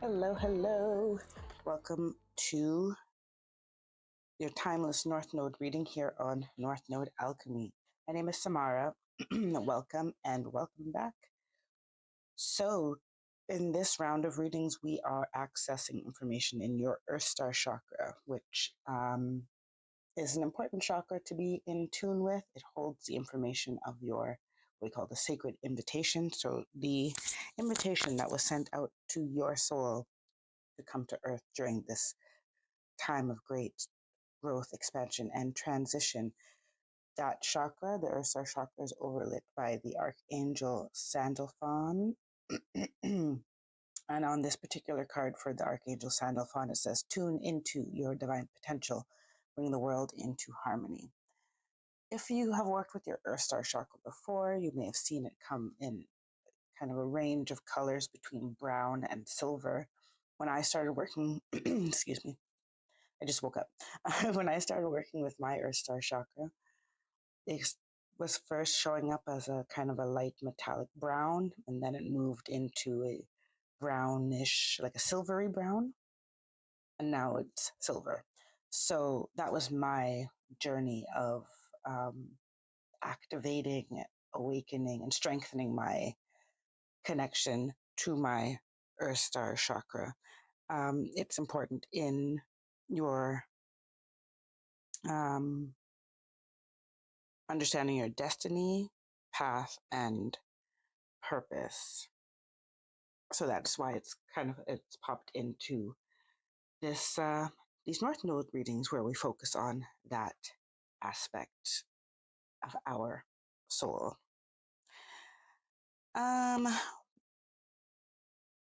Hello, hello. Welcome to your timeless North Node reading here on North Node Alchemy. My name is Samara. Welcome and welcome back. So, in this round of readings, we are accessing information in your Earth Star chakra, which is an important chakra to be in tune with. It holds the information of your what we call the sacred invitation. So, the invitation that was sent out to your soul to come to Earth during this time of great growth, expansion, and transition. That chakra, the Earth Star chakra, is overlit by the Archangel Sandalphon. And on this particular card for the Archangel Sandalphon, it says, tune into your divine potential, bring the world into harmony. If you have worked with your Earth Star chakra before, you may have seen it come in kind of a range of colors between brown and silver. When I started working, excuse me, I just woke up. When I started working with my Earth Star chakra, it was first showing up as a kind of a light metallic brown, and then it moved into a brownish, like a silvery brown, and now it's silver. So that was my journey of activating, awakening, and strengthening my connection to my Earth Star chakra. It's important in your understanding your destiny, path, and purpose. So that's why it's popped into this these North Node readings where we focus on that aspect of our soul.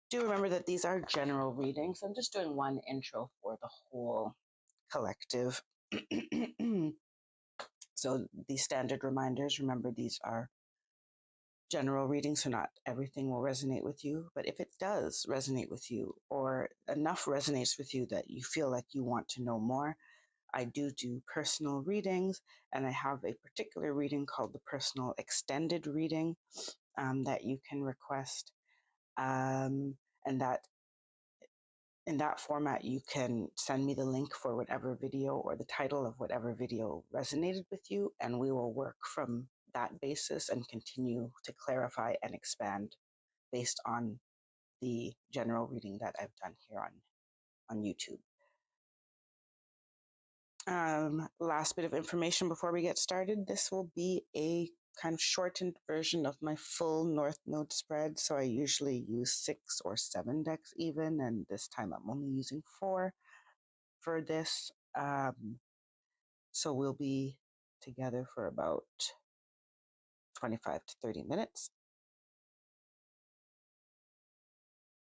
Do remember that these are general readings. I'm just doing one intro for the whole collective. So these standard reminders, remember these are general readings, so not everything will resonate with you. But if it does resonate with you, or enough resonates with you that you feel like you want to know more, I do personal readings, and I have a particular reading called the personal extended reading that you can request. And that in that format, you can send me the link for whatever video or the title of whatever video resonated with you, and we will work from that basis and continue to clarify and expand based on the general reading that I've done here on YouTube. Last bit of information before we get started. This will be a kind of shortened version of my full North Node spread. So I usually use 6 or 7 decks even, and this time I'm only using 4 for this. So we'll be together for about 25 to 30 minutes.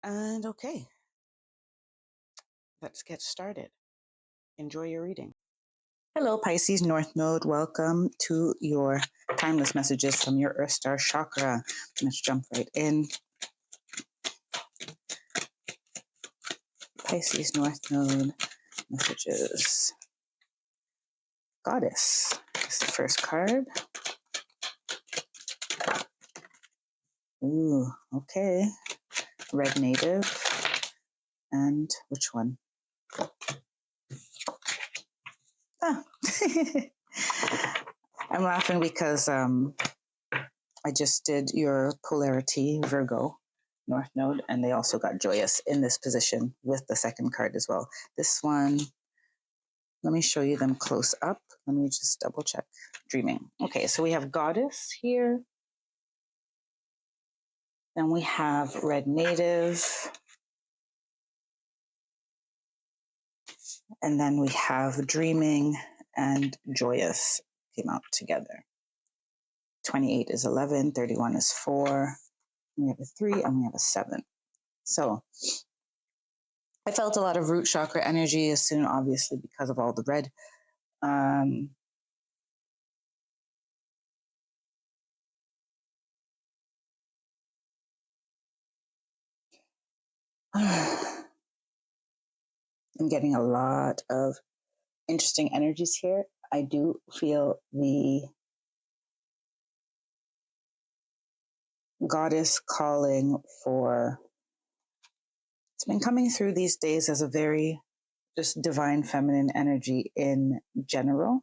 And okay, let's get started. Enjoy your reading. Hello, Pisces North Node. Welcome to your timeless messages from your Earth Star chakra. Let's jump right in. Pisces North Node messages. Goddess is the first card. Ooh, okay. Red Native. And which one? Ah. I'm laughing because I just did your polarity Virgo North Node, and they also got joyous in this position with the second card as well. This one, let me show you them close up. Let me just double check. Dreaming. Okay, so we have Goddess here. Then we have Red Native. And then we have Dreaming and Joyous came out together. 28 is 11, 31 is 4. We have a 3 and we have a 7. So I felt a lot of root chakra energy as soon, obviously, because of all the red. I'm getting a lot of interesting energies here. I do feel the goddess calling for It's been coming through these days as a very just divine feminine energy in general,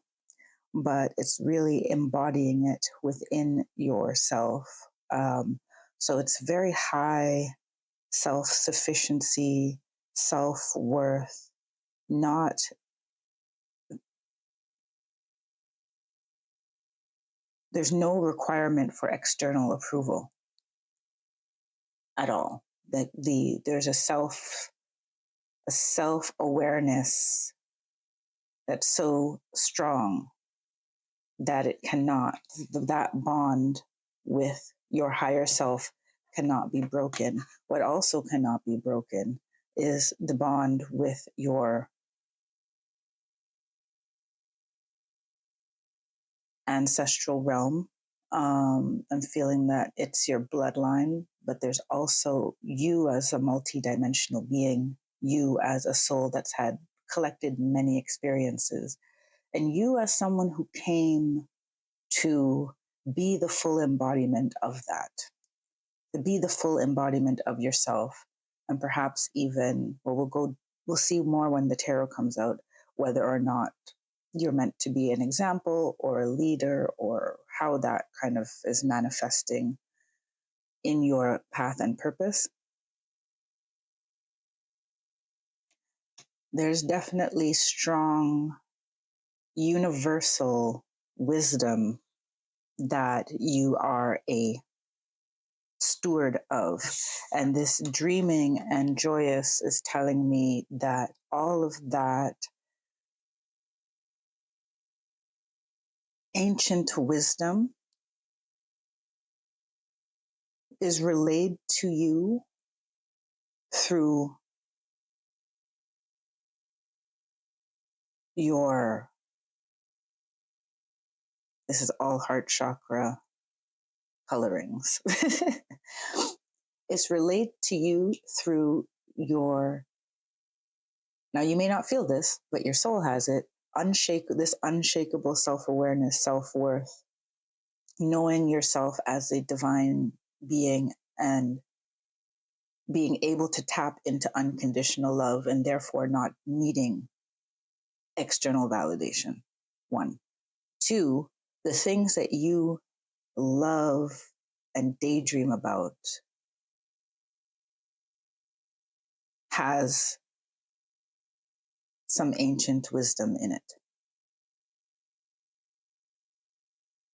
but it's really embodying it within yourself. So it's very high self sufficiency, self worth, not, there's no requirement for external approval at all. That there's a self awareness that's so strong that it cannot, that bond with your higher self cannot be broken. What also cannot be broken is the bond with your ancestral realm. I'm feeling that it's your bloodline, but there's also you as a multidimensional being, you as a soul that's had collected many experiences, and you as someone who came to be the full embodiment of that, to be the full embodiment of yourself. And perhaps even, well, we'll see more when the tarot comes out, whether or not you're meant to be an example or a leader, or how that kind of is manifesting in your path and purpose. There's definitely strong universal wisdom that you are a steward of. And this dreaming and joyous is telling me that all of that ancient wisdom is relayed to you through your, this is all heart chakra colorings. It's relayed to you through your, now you may not feel this, but your soul has it, this unshakable self-awareness, self-worth, knowing yourself as a divine being and being able to tap into unconditional love and therefore not needing external validation. 1. 2, the things that you love and daydream about has some ancient wisdom in it.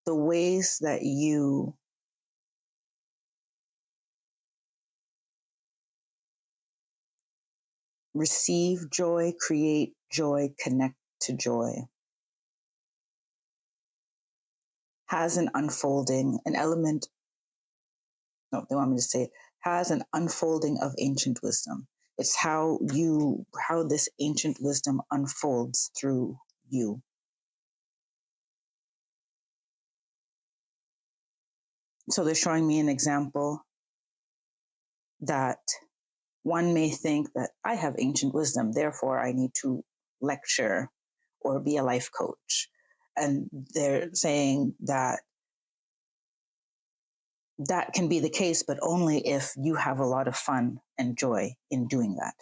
The ways that you receive joy, create joy, connect to joy has an unfolding, an element, no, they want me to say it, has an unfolding of ancient wisdom. It's how this ancient wisdom unfolds through you. So they're showing me an example that one may think that I have ancient wisdom, therefore I need to lecture or be a life coach. And they're saying that that can be the case, but only if you have a lot of fun and joy in doing that.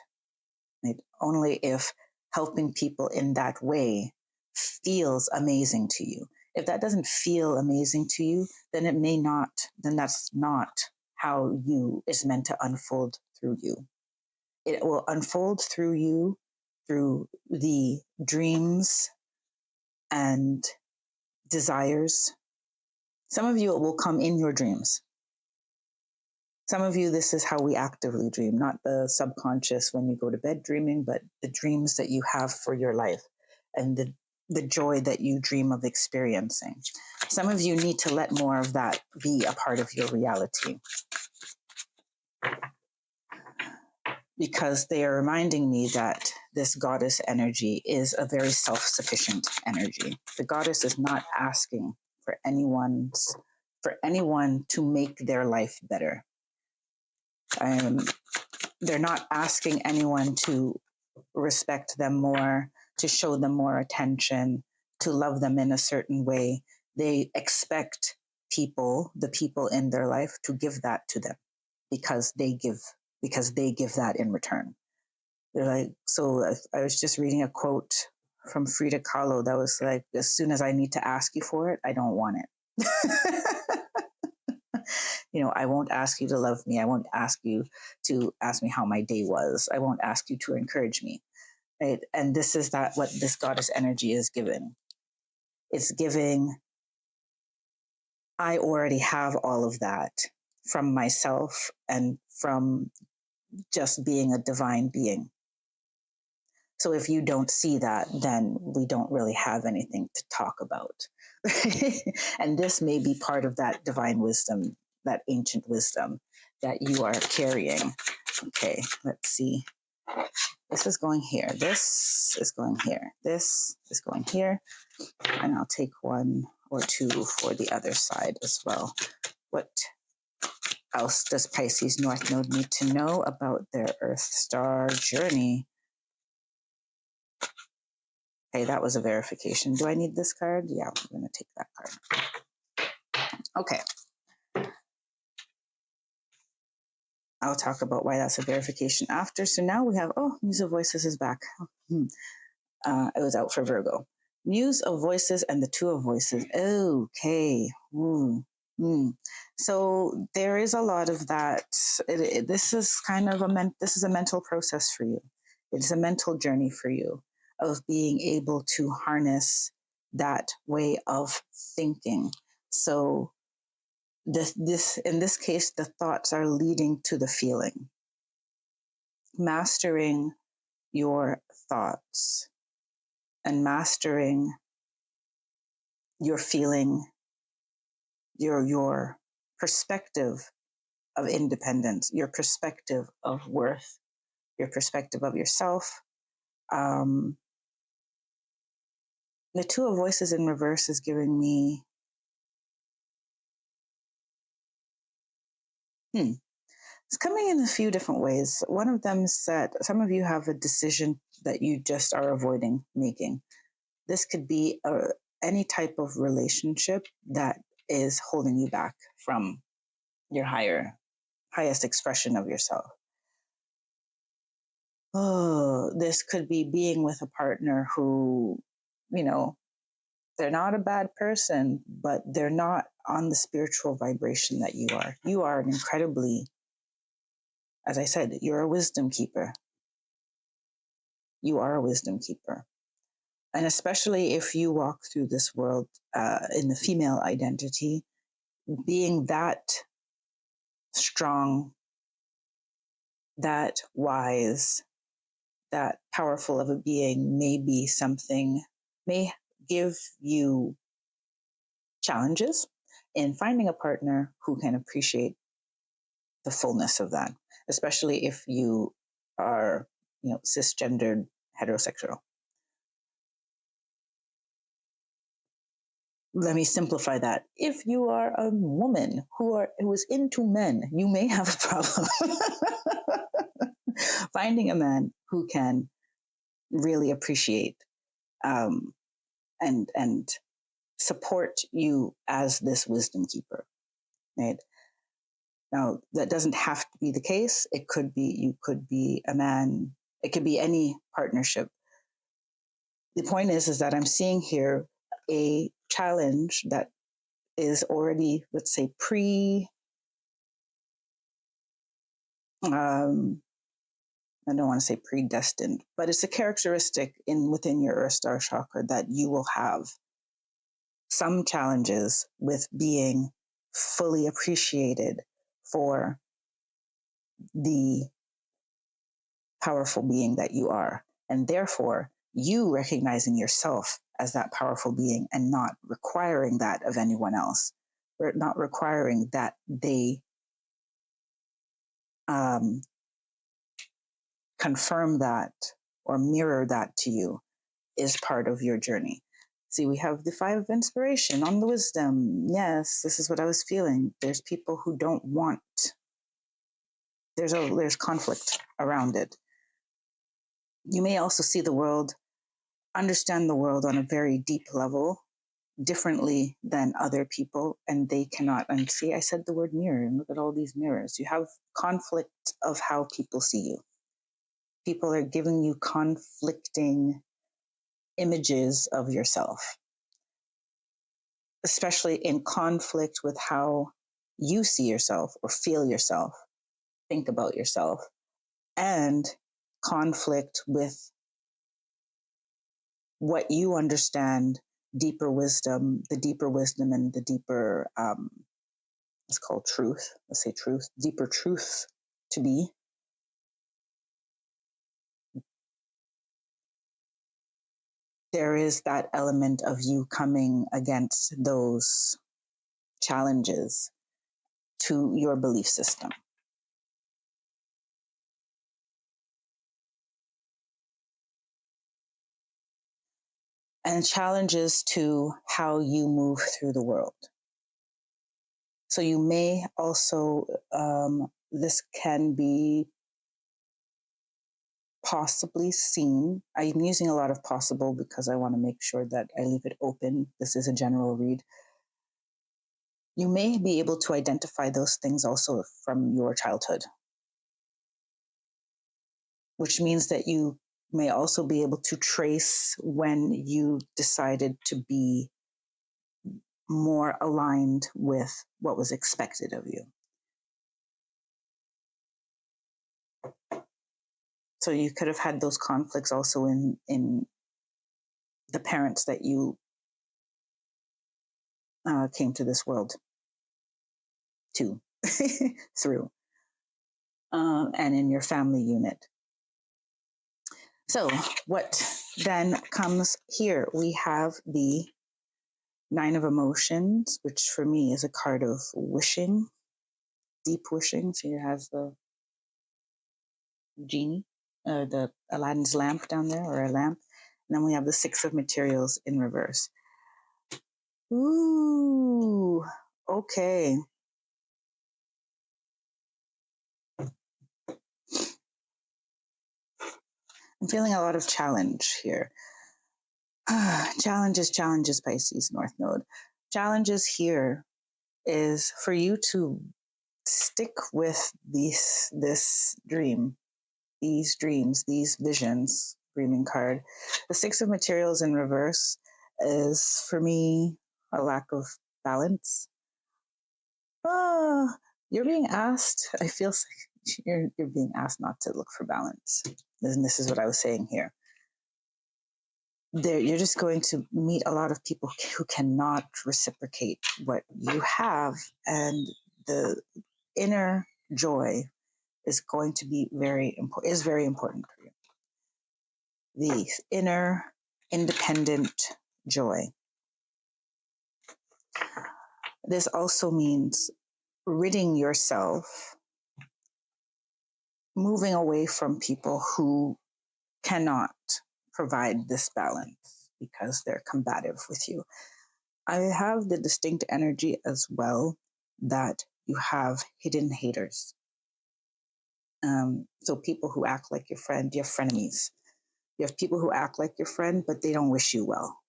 Right? Only if helping people in that way feels amazing to you. If that doesn't feel amazing to you, then it may not, then that's not how you is meant to unfold through you. It will unfold through you through the dreams and desires. Some of you, it will come in your dreams. Some of you, this is how we actively dream, not the subconscious when you go to bed dreaming, but the dreams that you have for your life and the joy that you dream of experiencing. Some of you need to let more of that be a part of your reality, because they are reminding me that this goddess energy is a very self-sufficient energy. The goddess is not asking for anyone to make their life better. They're not asking anyone to respect them more, to show them more attention, to love them in a certain way. They expect the people in their life, to give that to them because they give because they give that in return. They're like, so I was just reading a quote from Frida Kahlo that was like, as soon as I need to ask you for it, I don't want it. I won't ask you to love me. I won't ask you to ask me how my day was. I won't ask you to encourage me. Right? And this is that what this goddess energy is giving. It's giving, I already have all of that from myself and from just being a divine being. So if you don't see that, then we don't really have anything to talk about. And this may be part of that divine wisdom, that ancient wisdom that you are carrying. Okay, let's see. This is going here. This is going here. This is going here. And I'll take one or two for the other side as well. What else does Pisces North Node need to know about their Earth star journey? Okay, that was a verification. Do I need this card? Yeah, I'm going to take that card. Okay. I'll talk about why that's a verification after. So now we have, Muse of Voices is back. It was out for Virgo. Muse of Voices and the Two of Voices. Okay. So there is a lot of that. This is kind of this is a mental process for you. It's a mental journey for you of being able to harness that way of thinking. So this in this case, the thoughts are leading to the feeling. Mastering your thoughts and mastering your feeling, your perspective of independence, your perspective of worth, your perspective of yourself. The Two of Voices in reverse is giving me it's coming in a few different ways. One of them is that some of you have a decision that you just are avoiding making. This could be any type of relationship that is holding you back from your highest expression of yourself. This could be being with a partner who, they're not a bad person, but they're not on the spiritual vibration that you are. You are an incredibly, as I said, you're a wisdom keeper. You are a wisdom keeper. And especially if you walk through this world in the female identity, being that strong, that wise, that powerful of a being may give you challenges in finding a partner who can appreciate the fullness of that, especially if you are, cisgendered heterosexual. Let me simplify that. If you are a woman who is into men, you may have a problem finding a man who can really appreciate and support you as this wisdom keeper. Right? Now, that doesn't have to be the case. You could be a man. It could be any partnership. The point is that I'm seeing here a challenge that is already, let's say, I don't want to say predestined, but it's a characteristic within your Earth Star chakra that you will have some challenges with being fully appreciated for the powerful being that you are. And therefore, you recognizing yourself as that powerful being and not requiring that of anyone else, or not requiring that they confirm that or mirror that to you is part of your journey. See, we have the Five of Inspiration on the wisdom. Yes, this is what I was feeling. There's people who don't want, there's conflict around it. You may also see the world, understand the world on a very deep level, differently than other people, and they cannot. And see, I said the word mirror, and look at all these mirrors. You have conflict of how people see you. People are giving you conflicting images of yourself, especially in conflict with how you see yourself or feel yourself, think about yourself, and conflict with what you understand deeper wisdom, the deeper wisdom and the deeper, it's called truth. Let's say truth, deeper truth to be. There is that element of you coming against those challenges to your belief system. And challenges to how you move through the world. So you may also, this can be possibly seen. I'm using a lot of possible because I want to make sure that I leave it open. This is a general read. You may be able to identify those things also from your childhood, which means that you may also be able to trace when you decided to be more aligned with what was expected of you. So you could have had those conflicts also in the parents that you came to this world to through, and in your family unit. So what then comes here? We have the Nine of Emotions, which for me is a card of wishing, deep wishing. So here has the genie, the Aladdin's lamp down there, or a lamp. And then we have the Six of Materials in reverse. Ooh, okay. I'm feeling a lot of challenge here. Challenges, Pisces, North Node. Challenges here is for you to stick with this dream, these dreams, these visions. Dreaming card. The Six of Materials in reverse is for me a lack of balance. You're being asked. I feel like you're being asked not to look for balance. And this is what I was saying here. You're just going to meet a lot of people who cannot reciprocate what you have, and the inner joy is going to be very important. Is very important for you. The inner independent joy. This also means ridding yourself, moving away from people who cannot provide this balance because they're combative with you. I have the distinct energy as well that you have hidden haters. So people who act like your friend, you have frenemies. You have people who act like your friend, but they don't wish you well.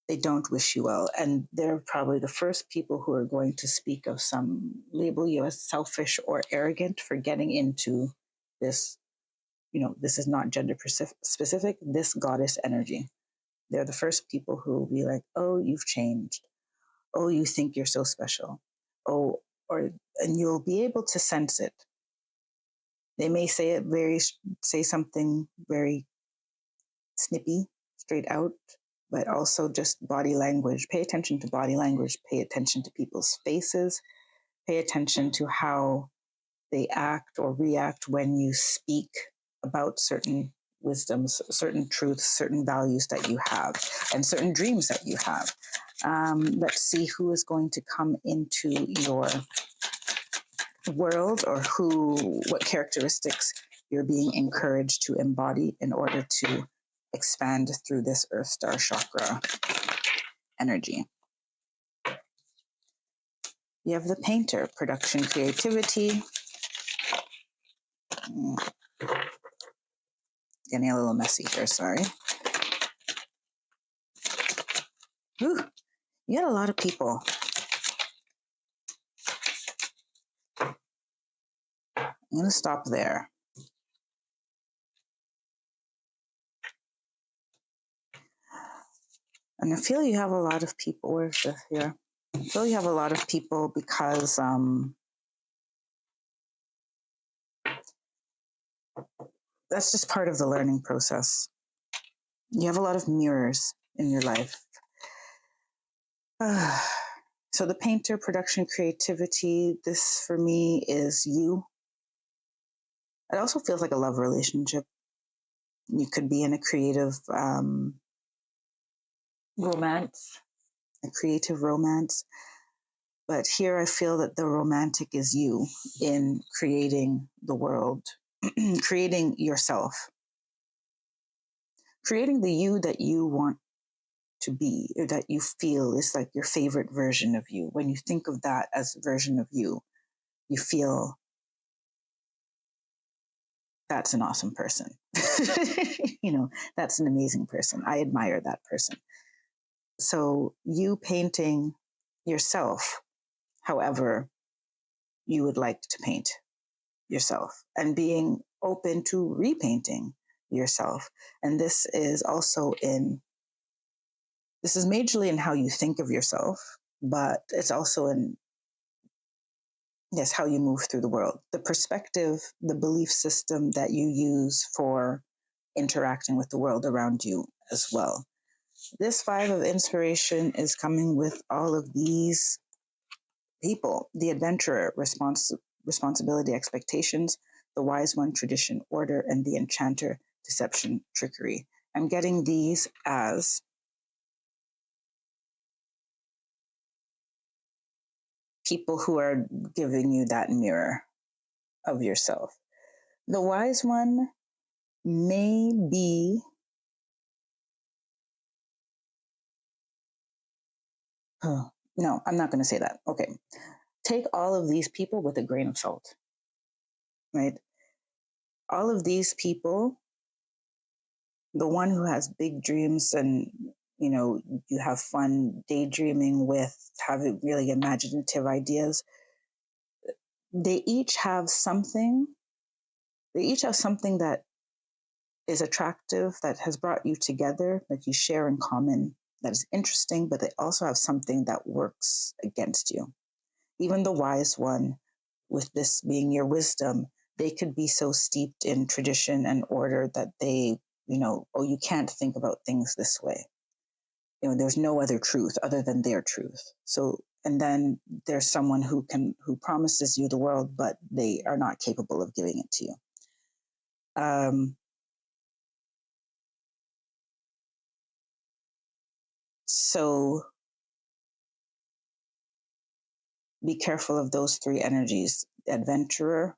They don't wish you well. And they're probably the first people who are going to speak of label you as selfish or arrogant for getting into this. This is not gender specific, this goddess energy. They're the first people who will be like, oh, you've changed. Oh, you think you're so special. Oh, and you'll be able to sense it. They may say something very snippy, straight out, but also just body language. Pay attention to body language. Pay attention to people's faces. Pay attention to how they act or react when you speak about certain wisdoms, certain truths, certain values that you have, and certain dreams that you have. Let's see who is going to come into your world, or what characteristics you're being encouraged to embody in order to expand through this Earth Star chakra energy. You have the Painter, production, creativity. Getting a little messy here, sorry. Whew, you got a lot of people. I'm going to stop there. And I feel you have a lot of people. Where's this here? I feel you have a lot of people because that's just part of the learning process. You have a lot of mirrors in your life. So the painter, production, creativity, this for me is you. It also feels like a love relationship. You could be in a creative romance, a creative romance. But here I feel that the romantic is you in creating the world, creating yourself, creating the you that you want to be, or that you feel is like your favorite version of you. When you think of that as a version of you, you feel that's an awesome person. That's an amazing person. I admire that person. So you painting yourself however you would like to paint yourself, and being open to repainting yourself. And this is majorly in how you think of yourself, but it's also in, yes, how you move through the world, the perspective, the belief system that you use for interacting with the world around you as well. This 5 of inspiration is coming with all of these people: the adventurer, responsibility, expectations; the wise one, tradition, order; and the enchanter, deception, trickery. I'm getting these as people who are giving you that mirror of yourself. The wise one may be, no, I'm not going to say that. Okay. Take all of these people with a grain of salt, right? All of these people, the one who has big dreams and, you have fun daydreaming with, having really imaginative ideas, they each have something that is attractive, that has brought you together, that you share in common, that is interesting, but they also have something that works against you. Even the wise one, with this being your wisdom, they could be so steeped in tradition and order that they, you can't think about things this way. There's no other truth other than their truth. So, and then there's someone who promises you the world, but they are not capable of giving it to you. So be careful of those 3 energies: the adventurer,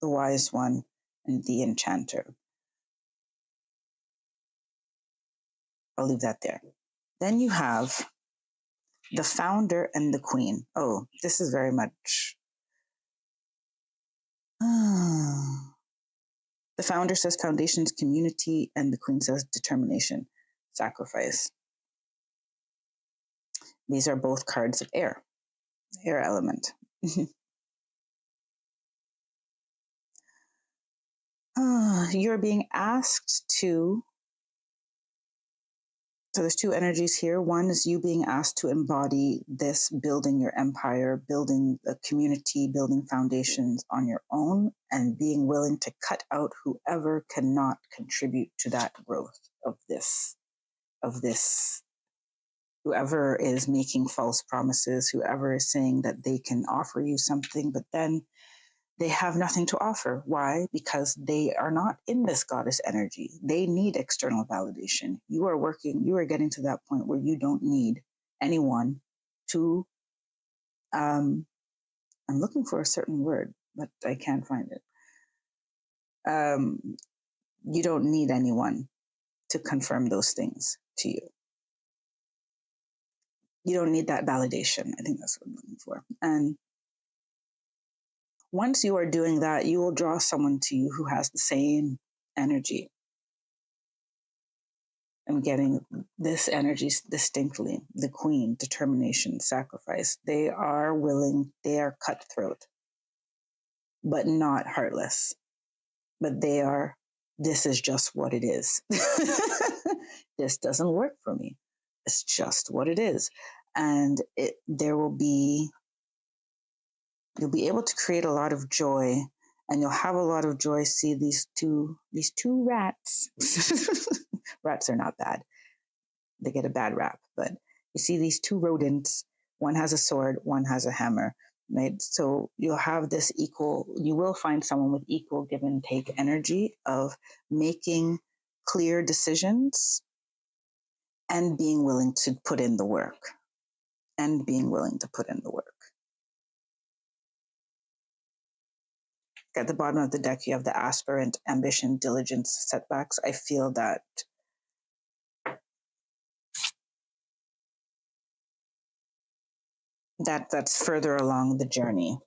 the wise one, and the enchanter. I'll leave that there. Then you have the founder and the queen. Oh, this is very much. The founder says foundations, community, and the queen says determination, sacrifice. These are both cards of air element. You're being asked to. So there's 2 energies here. One is you being asked to embody this, building your empire, building a community, building foundations on your own, and being willing to cut out whoever cannot contribute to that growth of this, whoever is making false promises, whoever is saying that they can offer you something, but then they have nothing to offer. Why? Because they are not in this goddess energy. They need external validation. You are getting to that point where you don't need anyone to, I'm looking for a certain word, but I can't find it. You don't need anyone to confirm those things to you. You don't need that validation. I think that's what I'm looking for. And once you are doing that, you will draw someone to you who has the same energy. I'm getting this energy distinctly. The Queen, determination, sacrifice. They are willing, they are cutthroat, but not heartless. But they are, this is just what it is. This doesn't work for me. It's just what it is. And you'll be able to create a lot of joy, and you'll have a lot of joy. See these two rats. Rats are not bad. They get a bad rap, but you see these two rodents. One has a sword, one has a hammer, right? So you'll have this you will find someone with equal give and take energy of making clear decisions and being willing to put in the work. At the bottom of the deck, you have the aspirant, ambition, diligence, setbacks. I feel that's further along the journey.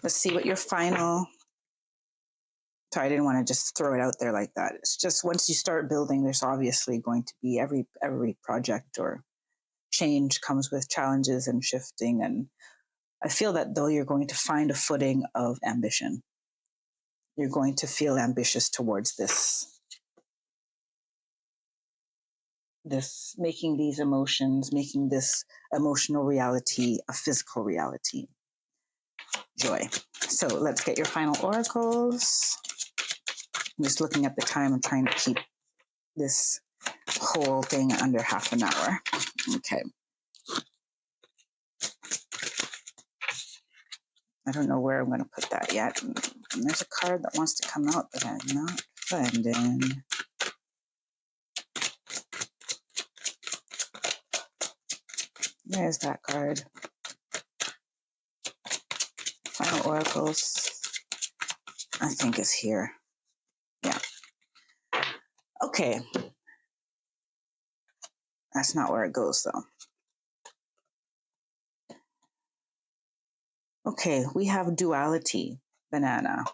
Let's see what your final. So I didn't want to just throw it out there like that. It's just once you start building, there's obviously going to be every project or change comes with challenges and shifting. And I feel that though you're going to find a footing of ambition. You're going to feel ambitious towards this making these emotions, making this emotional reality a physical reality. Joy. So let's get your final oracles. I'm just looking at the time. I'm trying to keep this whole thing under half an hour. Okay. I don't know where I'm going to put that yet. And there's a card that wants to come out that I'm not finding. There's that card. Final oracles, I think, is here. Yeah. Okay. That's not where it goes, though. Okay, we have duality, banana.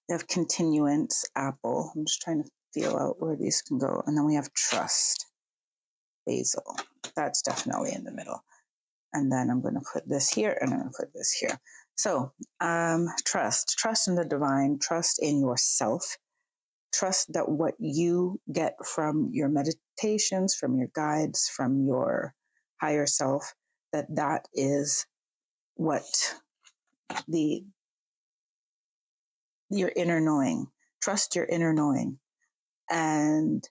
We have continuance, apple. I'm just trying to feel out where these can go. And then we have trust, basil. That's definitely in the middle. And then I'm going to put this here, and I'm going to put this here. So, trust in the divine, trust in yourself, trust that what you get from your meditations, from your guides, from your higher self, that is what your inner knowing. Trust your inner knowing. And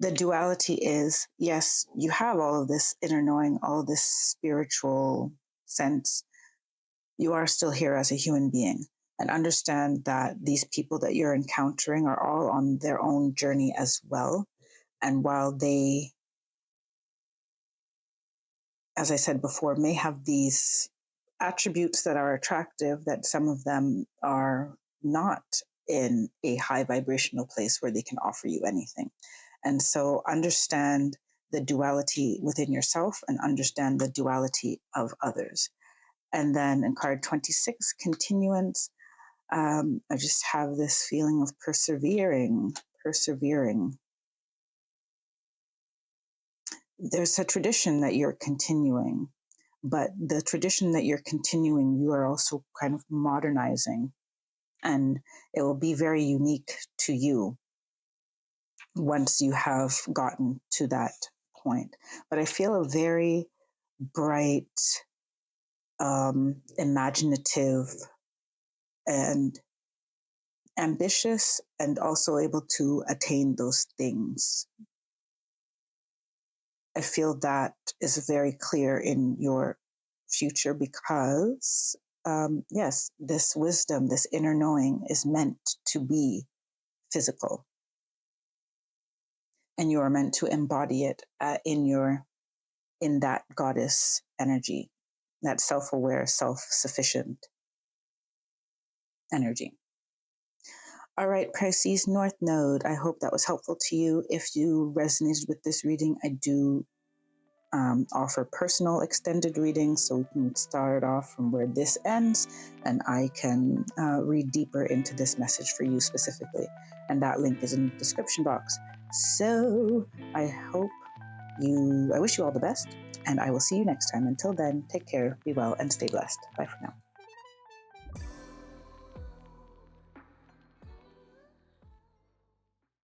the duality is, yes, you have all of this inner knowing, all of this spiritual sense. You are still here as a human being, and understand that these people that you're encountering are all on their own journey as well. And while they, as I said before, may have these attributes that are attractive, that some of them are not in a high vibrational place where they can offer you anything. And so understand the duality within yourself and understand the duality of others. And then in card 26, continuance, I just have this feeling of persevering. There's a tradition that you're continuing, but the tradition that you're continuing, you are also kind of modernizing, and it will be very unique to you once you have gotten to that point. But I feel a very bright, imaginative, and ambitious, and also able to attain those things. I feel that is very clear in your future because, yes, this wisdom, this inner knowing is meant to be physical. And you are meant to embody it in that goddess energy, that self-aware, self-sufficient energy. All right, Pisces North Node. I hope that was helpful to you. If you resonated with this reading, I do offer personal extended readings, so we can start off from where this ends, and I can read deeper into this message for you specifically. And that link is in the description box. So I wish you all the best, and I will see you next time. Until then, take care, be well, and stay blessed. Bye for now.